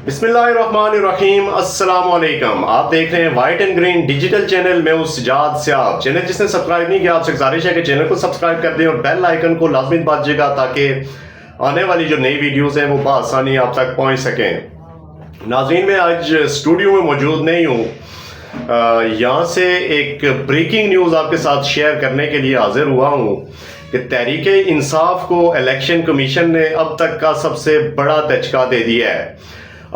بسم اللہ الرحمن الرحیم، السلام علیکم۔ آپ دیکھ رہے ہیں white and green digital channel. میں ہوں سجاد سیاب۔ چینل جس نے سبسکرائب نہیں کیا، آپ سے گزارش ہے کہ چینل کو سبسکرائب کر دیں اور بیل آئیکن کو لازمی دبائیے گا تاکہ آنے والی جو نئی ویڈیوز ہیں وہ بآسانی آپ تک پہنچ سکیں۔ ناظرین، میں آج اسٹوڈیو میں موجود نہیں ہوں، یہاں سے ایک بریکنگ نیوز آپ کے ساتھ شیئر کرنے کے لیے حاضر ہوا ہوں کہ تحریک انصاف کو الیکشن کمیشن نے اب تک کا سب سے بڑا دھچکا دے دیا ہے۔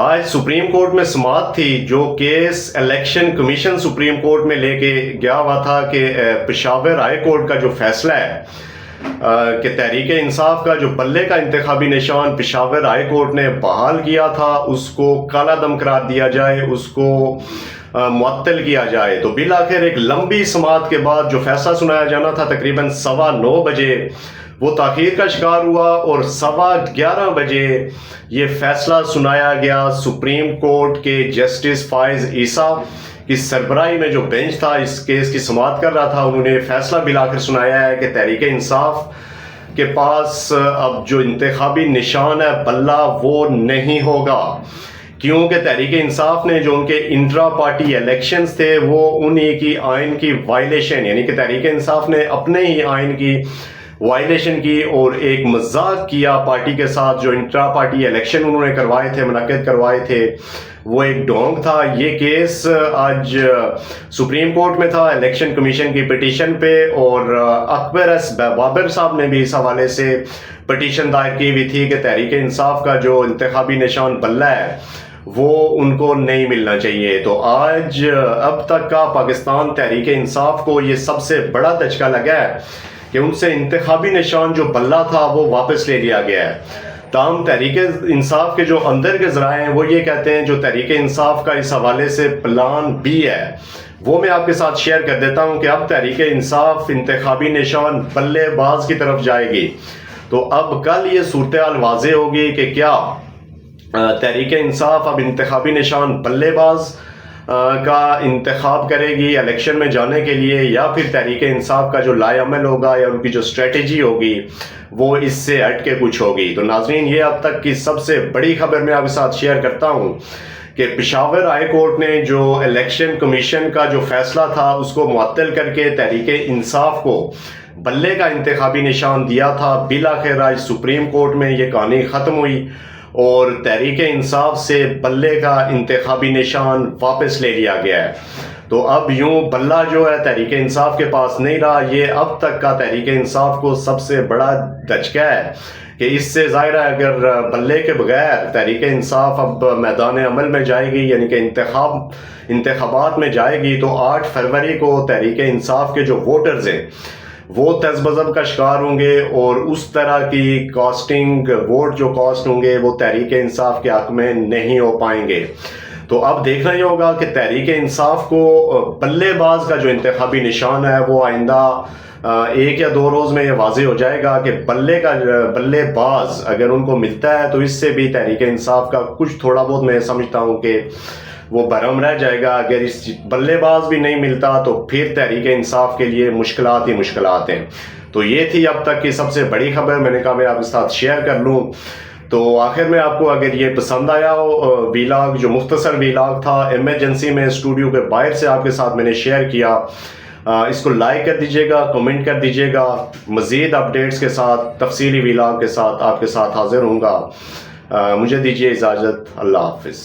آج سپریم کورٹ میں سماعت تھی، جو case election commission supreme court میں لے کے گیا ہوا تھا کہ پشاور ہائی کورٹ کا جو فیصلہ ہے کہ تحریک انصاف کا جو بلے کا انتخابی نشان پشاور ہائی کورٹ نے بحال کیا تھا، اس کو کالا دم قرار دیا جائے، اس کو معطل کیا جائے۔ تو بالآخر ایک لمبی سماعت کے بعد جو فیصلہ سنایا جانا تھا تقریباً 9:15 بجے، وہ تاخیر کا شکار ہوا اور 11:15 بجے یہ فیصلہ سنایا گیا۔ سپریم کورٹ کے جسٹس فائز عیسیٰ کی سربراہی میں جو بینچ تھا اس کیس کی سماعت کر رہا تھا، انہوں نے فیصلہ بالآخر سنایا ہے کہ تحریک انصاف کے پاس اب جو انتخابی نشان ہے بلہ وہ نہیں ہوگا، کیونکہ تحریک انصاف نے جو ان کے انٹرا پارٹی الیکشنز تھے وہ انہی کی آئین کی وائلیشن، یعنی کہ تحریک انصاف نے اپنے ہی آئین کی وائلیشن کی اور ایک مذاق کیا پارٹی کے ساتھ۔ جو انٹرا پارٹی الیکشن انہوں نے کروائے تھے، منعقد کروائے تھے، وہ ایک ڈھونگ تھا۔ یہ کیس آج سپریم کورٹ میں تھا الیکشن کمیشن کی پٹیشن پہ، اور اکبر ایس بابر صاحب نے بھی اس حوالے سے پٹیشن دائر کی ہوئی تھی کہ تحریک انصاف کا جو انتخابی نشان بلہ ہے وہ ان کو نہیں ملنا چاہیے۔ تو آج اب تک کا پاکستان تحریک انصاف کو یہ سب سے بڑا دھچکا لگا ہے کہ ان سے انتخابی نشان جو بلہ تھا وہ واپس لے لیا گیا ہے۔ تاہم تحریک انصاف کے جو اندر کے ذرائع ہیں وہ یہ کہتے ہیں جو تحریک انصاف کا اس حوالے سے پلان بھی ہے، وہ میں آپ کے ساتھ شیئر کر دیتا ہوں کہ اب تحریک انصاف انتخابی نشان بلے باز کی طرف جائے گی۔ تو اب کل یہ صورتحال واضح ہوگی کہ کیا تحریک انصاف اب انتخابی نشان بلے باز کا انتخاب کرے گی الیکشن میں جانے کے لیے، یا پھر تحریک انصاف کا جو لائے عمل ہوگا یا ان کی جو اسٹریٹجی ہوگی وہ اس سے ہٹ کے کچھ ہوگی۔ تو ناظرین، یہ اب تک کی سب سے بڑی خبر میں آپ کے ساتھ شیئر کرتا ہوں کہ پشاور ہائی کورٹ نے جو الیکشن کمیشن کا جو فیصلہ تھا اس کو معطل کر کے تحریک انصاف کو بلے کا انتخابی نشان دیا تھا۔ بالآخر آج سپریم کورٹ میں یہ کہانی ختم ہوئی اور تحریک انصاف سے بلے کا انتخابی نشان واپس لے لیا گیا ہے۔ تو اب یوں بلہ جو ہے تحریک انصاف کے پاس نہیں رہا۔ یہ اب تک کا تحریک انصاف کو سب سے بڑا دھچکا ہے کہ اس سے ظاہر ہے اگر بلے کے بغیر تحریک انصاف اب میدان عمل میں جائے گی، یعنی کہ انتخابات میں جائے گی، تو 8 فروری کو تحریک انصاف کے جو ووٹرز ہیں وہ تذبذب کا شکار ہوں گے، اور اس طرح کی کاسٹنگ ووٹ جو کاسٹ ہوں گے وہ تحریک انصاف کے حق میں نہیں ہو پائیں گے۔ تو اب دیکھنا یہ ہوگا کہ تحریک انصاف کو بلے باز کا جو انتخابی نشان ہے وہ آئندہ 1 یا 2 روز میں یہ واضح ہو جائے گا کہ بلے باز اگر ان کو ملتا ہے تو اس سے بھی تحریک انصاف کا کچھ تھوڑا بہت میں سمجھتا ہوں کہ وہ برہم رہ جائے گا۔ اگر اس بلے باز بھی نہیں ملتا تو پھر تحریک انصاف کے لیے مشکلات ہی مشکلات ہیں۔ تو یہ تھی اب تک کی سب سے بڑی خبر، میں نے کہا میں آپ کے ساتھ شیئر کر لوں۔ تو آخر میں آپ کو اگر یہ پسند آیا ہو ویلاگ، جو مختصر ویلاگ تھا ایمرجنسی میں اسٹوڈیو کے باہر سے آپ کے ساتھ میں نے شیئر کیا، اس کو لائک کر دیجئے گا، کمنٹ کر دیجئے گا۔ مزید اپڈیٹس کے ساتھ، تفصیلی ویلاگ کے ساتھ آپ کے ساتھ حاضر ہوں گا۔ مجھے دیجئے اجازت، اللہ حافظ۔